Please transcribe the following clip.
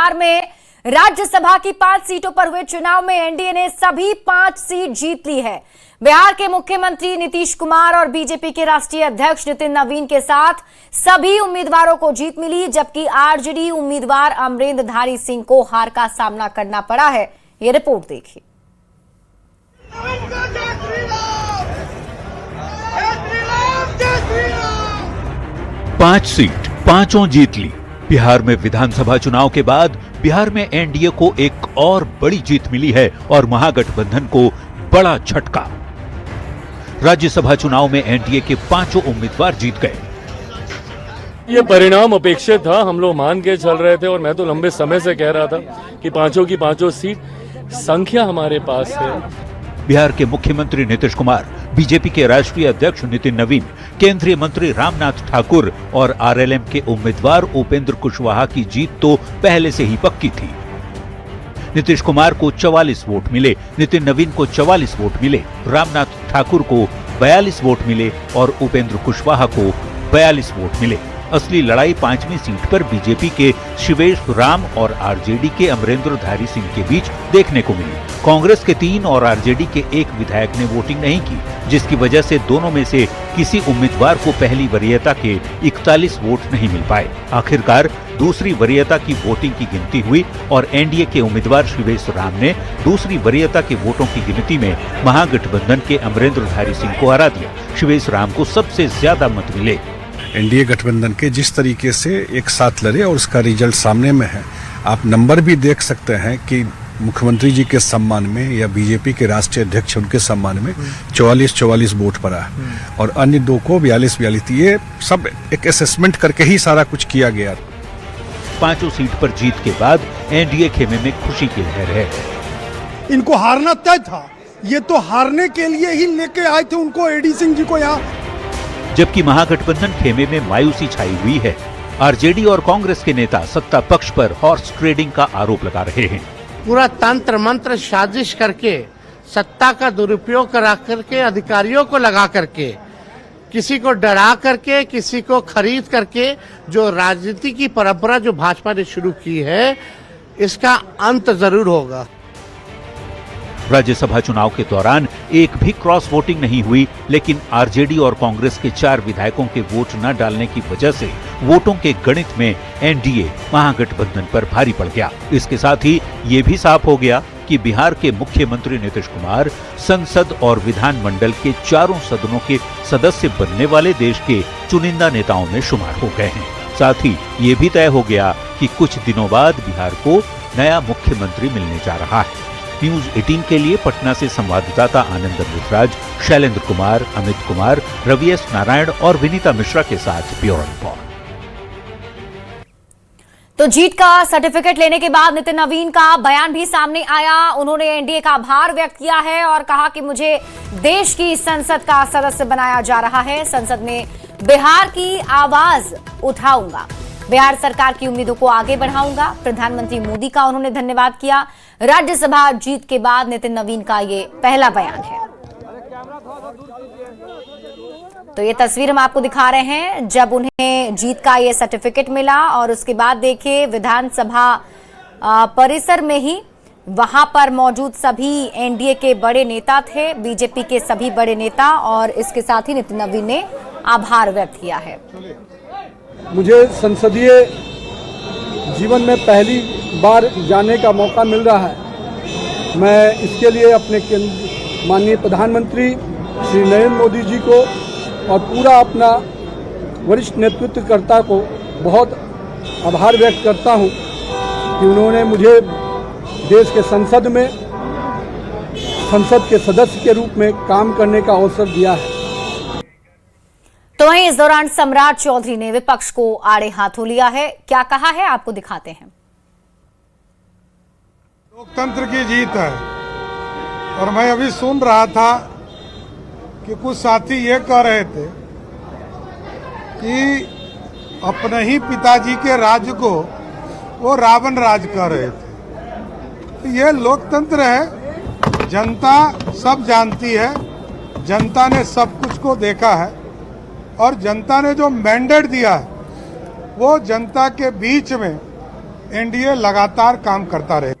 बिहार में राज्यसभा की 5 सीटों पर हुए चुनाव में एनडीए ने सभी 5 सीट जीत ली है। बिहार के मुख्यमंत्री नीतीश कुमार और बीजेपी के राष्ट्रीय अध्यक्ष नितिन नवीन के साथ सभी उम्मीदवारों को जीत मिली, जबकि आरजेडी उम्मीदवार अमरेंद्रधारी सिंह को हार का सामना करना पड़ा है। ये रिपोर्ट देखिए। 5 सीट पांचों जीत ली। बिहार में विधानसभा चुनाव के बाद बिहार में एनडीए को एक और बड़ी जीत मिली है और महागठबंधन को बड़ा झटका। राज्यसभा चुनाव में एनडीए के 5 उम्मीदवार जीत गए। ये परिणाम अपेक्षित था, हम लोग मान के चल रहे थे और मैं तो लंबे समय से कह रहा था कि पांचों की पांचों सीट संख्या हमारे पास है। बिहार के मुख्यमंत्री नीतीश कुमार, बीजेपी के राष्ट्रीय अध्यक्ष नितिन नवीन, केंद्रीय मंत्री रामनाथ ठाकुर और आरएलएम के उम्मीदवार उपेंद्र कुशवाहा की जीत तो पहले से ही पक्की थी। नीतीश कुमार को 44 वोट मिले, नितिन नवीन को 44 वोट मिले, रामनाथ ठाकुर को 42 वोट मिले और उपेंद्र कुशवाहा को 42 वोट मिले। असली लड़ाई 5वीं सीट पर बीजेपी के शिवेश राम और आरजेडी के अमरेंद्रधारी सिंह के बीच देखने को मिली। कांग्रेस के 3 और आरजेडी के 1 विधायक ने वोटिंग नहीं की, जिसकी वजह से दोनों में से किसी उम्मीदवार को पहली वरीयता के 41 वोट नहीं मिल पाए। आखिरकार दूसरी वरीयता की वोटिंग की गिनती हुई और एनडीए के उम्मीदवार शिवेश राम ने दूसरी वरीयता के वोटों की गिनती में महागठबंधन के अमरेंद्रधारी सिंह को हरा दिया। शिवेश राम को सबसे ज्यादा मत मिले। एनडीए गठबंधन के जिस तरीके से एक साथ लड़े और उसका रिजल्ट सामने में है, आप नंबर भी देख सकते हैं कि मुख्यमंत्री जी के सम्मान में या बीजेपी के राष्ट्रीय अध्यक्ष उनके सम्मान में 44 वोट पड़ा है और अन्य 2 को 42। ये सब एक असेसमेंट करके ही सारा कुछ किया गया। 5 सीट पर जीत के बाद एनडीए खेमे में खुशी की लहर है। इनको हारना तय था, ये तो हारने के लिए ही लेके आए थे उनको, एडी सिंह जी को यहाँ। जबकि महागठबंधन खेमे में मायूसी छाई हुई है। आरजेडी और कांग्रेस के नेता सत्ता पक्ष पर हॉर्स ट्रेडिंग का आरोप लगा रहे हैं। पूरा तंत्र मंत्र साजिश करके, सत्ता का दुरुपयोग करा करके, अधिकारियों को लगा करके, किसी को डरा करके, किसी को खरीद करके जो राजनीति की परंपरा जो भाजपा ने शुरू की है, इसका अंत जरूर होगा। राज्यसभा चुनाव के दौरान एक भी क्रॉस वोटिंग नहीं हुई, लेकिन आरजेडी और कांग्रेस के 4 विधायकों के वोट न डालने की वजह से वोटों के गणित में एनडीए महागठबंधन पर भारी पड़ गया। इसके साथ ही ये भी साफ हो गया कि बिहार के मुख्यमंत्री नीतीश कुमार संसद और विधानमंडल के 4 सदनों के सदस्य बनने वाले देश के चुनिंदा नेताओं में शुमार हो गए हैं। साथ ही ये भी तय हो गया कि कुछ दिनों बाद बिहार को नया मुख्यमंत्री मिलने जा रहा है। न्यूज 18 के लिए पटना से संवाददाता आनंद अमृतराज, शैलेंद्र कुमार, अमित कुमार, रवि एस नारायण और विनीता मिश्रा के साथ ब्यूरो रिपोर्ट। तो जीत का सर्टिफिकेट लेने के बाद नितिन नवीन का बयान भी सामने आया। उन्होंने एनडीए का आभार व्यक्त किया है और कहा कि मुझे देश की संसद का सदस्य बनाया जा रहा है। संसद में बिहार की आवाज उठाऊंगा, बिहार सरकार की उम्मीदों को आगे बढ़ाऊंगा। प्रधानमंत्री मोदी का उन्होंने धन्यवाद किया। राज्यसभा जीत के बाद नितिन नवीन का ये पहला बयान है। तो ये तस्वीर हम आपको दिखा रहे हैं जब उन्हें जीत का ये सर्टिफिकेट मिला और उसके बाद देखिए विधानसभा परिसर में ही वहां पर मौजूद सभी एनडीए के बड़े नेता थे, बीजेपी के सभी बड़े नेता, और इसके साथ ही नितिन नवीन ने आभार व्यक्त किया है। मुझे संसदीय जीवन में पहली बार जाने का मौका मिल रहा है। मैं इसके लिए अपने माननीय प्रधानमंत्री श्री नरेंद्र मोदी जी को और पूरा अपना वरिष्ठ नेतृत्वकर्ता को बहुत आभार व्यक्त करता हूं कि उन्होंने मुझे देश के संसद में संसद के सदस्य के रूप में काम करने का अवसर दिया है। तो वहीं इस दौरान सम्राट चौधरी ने विपक्ष को आड़े हाथों लिया है। क्या कहा है आपको दिखाते हैं। लोकतंत्र की जीत है और मैं अभी सुन रहा था कि कुछ साथी ये कह रहे थे कि अपने ही पिताजी के राज्य को वो रावण राज कर रहे थे। तो ये लोकतंत्र है, जनता सब जानती है, जनता ने सब कुछ को देखा है और जनता ने जो मैंडेट दिया है वो जनता के बीच में एनडीए लगातार काम करता रहे।